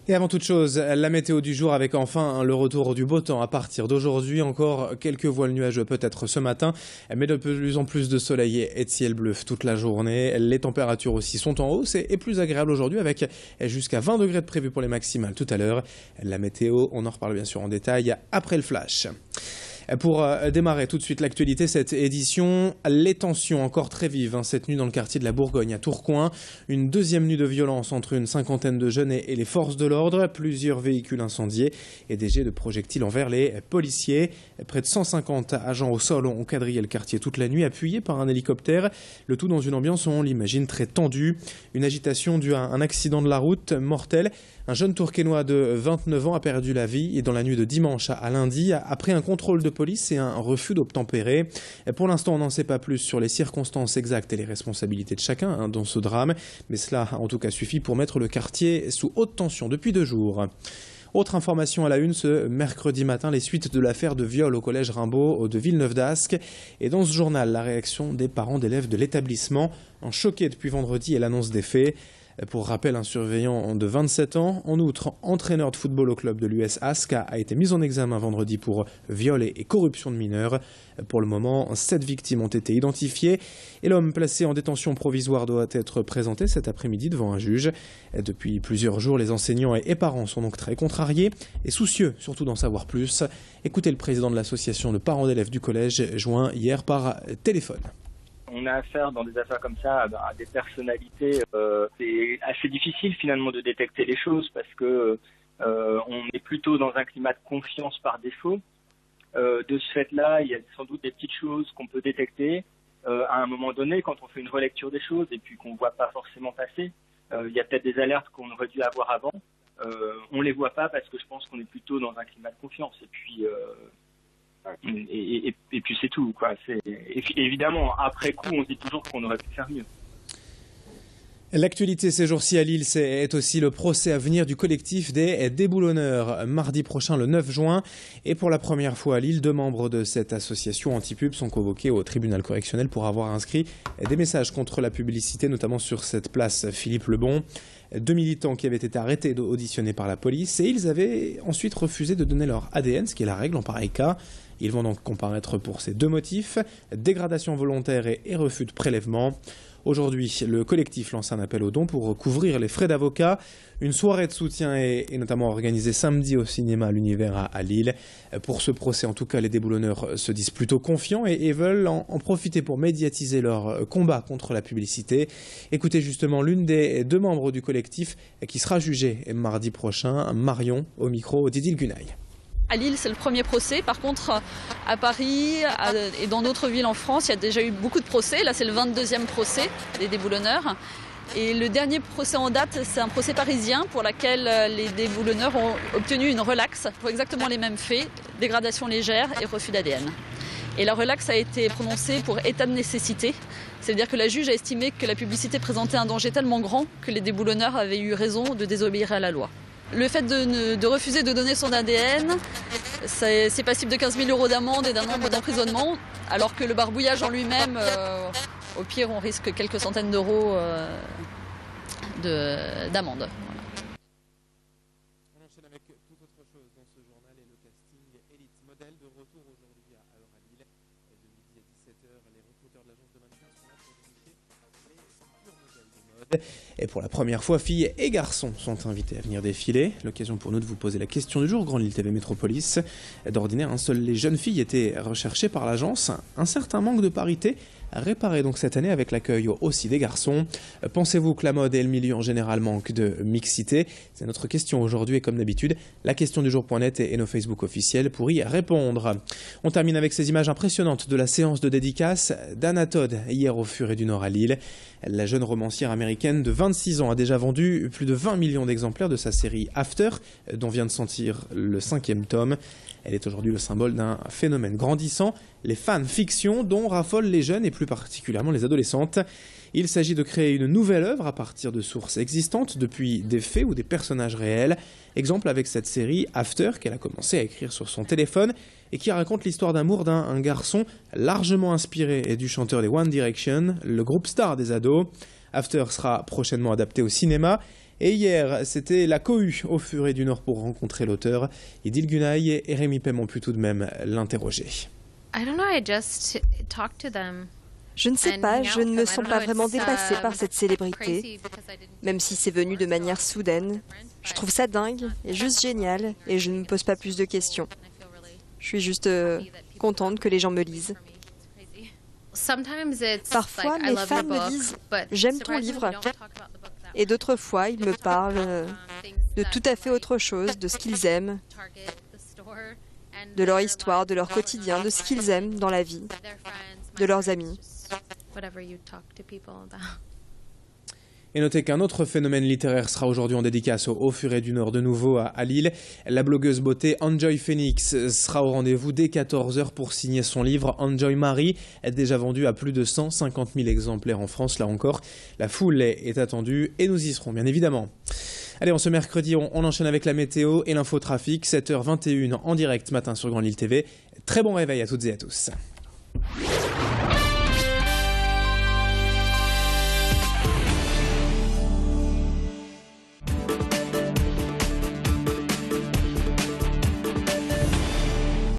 Et avant toute chose, la météo du jour avec enfin le retour du beau temps à partir d'aujourd'hui. Encore quelques voiles nuageux peut-être ce matin, mais de plus en plus de soleil et de ciel bleu toute la journée. Les températures aussi sont en hausse et plus agréable aujourd'hui avec jusqu'à 20 degrés de prévu pour les maximales tout à l'heure. La météo, on en reparle bien sûr en détail après le flash. Pour démarrer tout de suite l'actualité, cette édition, les tensions encore très vives cette nuit dans le quartier de la Bourgogne à Tourcoing. Une deuxième nuit de violence entre une cinquantaine de jeunes et les forces de l'ordre. Plusieurs véhicules incendiés et des jets de projectiles envers les policiers. Près de 150 agents au sol ont quadrillé le quartier toute la nuit, appuyés par un hélicoptère. Le tout dans une ambiance, on l'imagine, très tendue. Une agitation due à un accident de la route mortel. Un jeune Tourquenois de 29 ans a perdu la vie et dans la nuit de dimanche à lundi, après un contrôle de police et un refus d'obtempérer. Pour l'instant, on n'en sait pas plus sur les circonstances exactes et les responsabilités de chacun dans ce drame, mais cela a en tout cas suffi pour mettre le quartier sous haute tension depuis 2 jours. Autre information à la une ce mercredi matin, les suites de l'affaire de viol au collège Rimbaud de Villeneuve-d'Ascq. Et dans ce journal, la réaction des parents d'élèves de l'établissement, choqués depuis vendredi et l'annonce des faits. Pour rappel, un surveillant de 27 ans, en outre entraîneur de football au club de l'US Ascq, a été mis en examen vendredi pour viol et corruption de mineurs. Pour le moment, 7 victimes ont été identifiées et l'homme placé en détention provisoire doit être présenté cet après-midi devant un juge. Depuis plusieurs jours, les enseignants et parents sont donc très contrariés et soucieux surtout d'en savoir plus. Écoutez le président de l'association de parents d'élèves du collège, joint hier par téléphone. On a affaire dans des affaires comme ça à des personnalités. C'est assez difficile finalement de détecter les choses parce que on est plutôt dans un climat de confiance par défaut. De ce fait-là, il y a sans doute des petites choses qu'on peut détecter à un moment donné quand on fait une relecture des choses et puis qu'on ne voit pas forcément passer. Il y a peut-être des alertes qu'on aurait dû avoir avant. On les voit pas parce que je pense qu'on est plutôt dans un climat de confiance. Et puis et puis c'est tout, quoi. Évidemment, après coup, on se dit toujours qu'on aurait pu faire mieux. L'actualité ces jours-ci à Lille, c'est aussi le procès à venir du collectif des déboulonneurs. Mardi prochain, le 9 juin. Et pour la première fois à Lille, 2 membres de cette association anti-pub sont convoqués au tribunal correctionnel pour avoir inscrit des messages contre la publicité, notamment sur cette place Philippe Lebon. 2 militants qui avaient été arrêtés et auditionnés par la police. Et ils avaient ensuite refusé de donner leur ADN, ce qui est la règle en pareil cas. Ils vont donc comparaître pour ces 2 motifs, dégradation volontaire et refus de prélèvement. Aujourd'hui, le collectif lance un appel aux dons pour couvrir les frais d'avocat. Une soirée de soutien est notamment organisée samedi au cinéma l'Univers à Lille. Pour ce procès, en tout cas, les déboulonneurs se disent plutôt confiants et veulent en profiter pour médiatiser leur combat contre la publicité. Écoutez justement l'une des 2 membres du collectif qui sera jugée mardi prochain, Marion, au micro d'Idil Gunaï. À Lille, c'est le premier procès. Par contre, à Paris et dans d'autres villes en France, il y a déjà eu beaucoup de procès. Là, c'est le 22e procès des déboulonneurs. Et le dernier procès en date, c'est un procès parisien pour lequel les déboulonneurs ont obtenu une relaxe pour exactement les mêmes faits, dégradation légère et refus d'ADN. Et la relaxe a été prononcée pour état de nécessité. C'est-à-dire que la juge a estimé que la publicité présentait un danger tellement grand que les déboulonneurs avaient eu raison de désobéir à la loi. Le fait de refuser de donner son ADN, c'est passible de 15 000 € d'amende et d'un an d'emprisonnement, alors que le barbouillage en lui-même, au pire, on risque quelques centaines d'euros d'amende. Voilà. On enchaîne avec toute autre chose dans ce journal et le casting Elite Model de retour aujourd'hui à l'heure à Lille. De midi à 17h, les recruteurs de l'agence de mannequins sont là pour vérifier les futurs modèles de mode. Et pour la première fois, filles et garçons sont invités à venir défiler. L'occasion pour nous de vous poser la question du jour, Grande Lille TV Métropolis. D'ordinaire, seules les jeunes filles étaient recherchées par l'agence. Un certain manque de parité réparé donc cette année avec l'accueil aussi des garçons. Pensez-vous que la mode et le milieu en général manquent de mixité? C'est notre question aujourd'hui et comme d'habitude, la question du jour.net et nos Facebook officiels pour y répondre. On termine avec ces images impressionnantes de la séance de dédicace d'Anna Todd hier au Furet du Nord à Lille. La jeune romancière américaine de 26 ans a déjà vendu plus de 20 millions d'exemplaires de sa série After, dont vient de sortir le 5e tome. Elle est aujourd'hui le symbole d'un phénomène grandissant, les fanfictions dont raffolent les jeunes et plus particulièrement les adolescentes. Il s'agit de créer une nouvelle œuvre à partir de sources existantes, depuis des faits ou des personnages réels. Exemple avec cette série After qu'elle a commencé à écrire sur son téléphone et qui raconte l'histoire d'amour d'un garçon largement inspiré du chanteur des One Direction, le groupe star des ados. After sera prochainement adapté au cinéma Et hier, c'était la cohue au Furet du Nord pour rencontrer l'auteur. Idil Gunay et Rémi Pem ont pu tout de même l'interroger. Je ne sais pas, je ne me sens pas vraiment dépassée par cette célébrité, même si c'est venu de manière soudaine. Je trouve ça dingue et juste génial et je ne me pose pas plus de questions. Je suis juste contente que les gens me lisent. Parfois, mes fans me disent « J'aime ton livre ». Et d'autres fois, ils me parlent de tout à fait autre chose, de ce qu'ils aiment, de leur histoire, de leur quotidien, de ce qu'ils aiment dans la vie, de leurs amis. Et notez qu'un autre phénomène littéraire sera aujourd'hui en dédicace au Furet du Nord de nouveau à Lille. La blogueuse beauté Enjoy Phoenix sera au rendez-vous dès 14h pour signer son livre Enjoy Marie, déjà vendu à plus de 150 000 exemplaires en France. Là encore, la foule est attendue et nous y serons bien évidemment. Allez, ce mercredi, on enchaîne avec la météo et l'infotrafic, 7h21 en direct ce matin sur Grande Lille TV. Très bon réveil à toutes et à tous.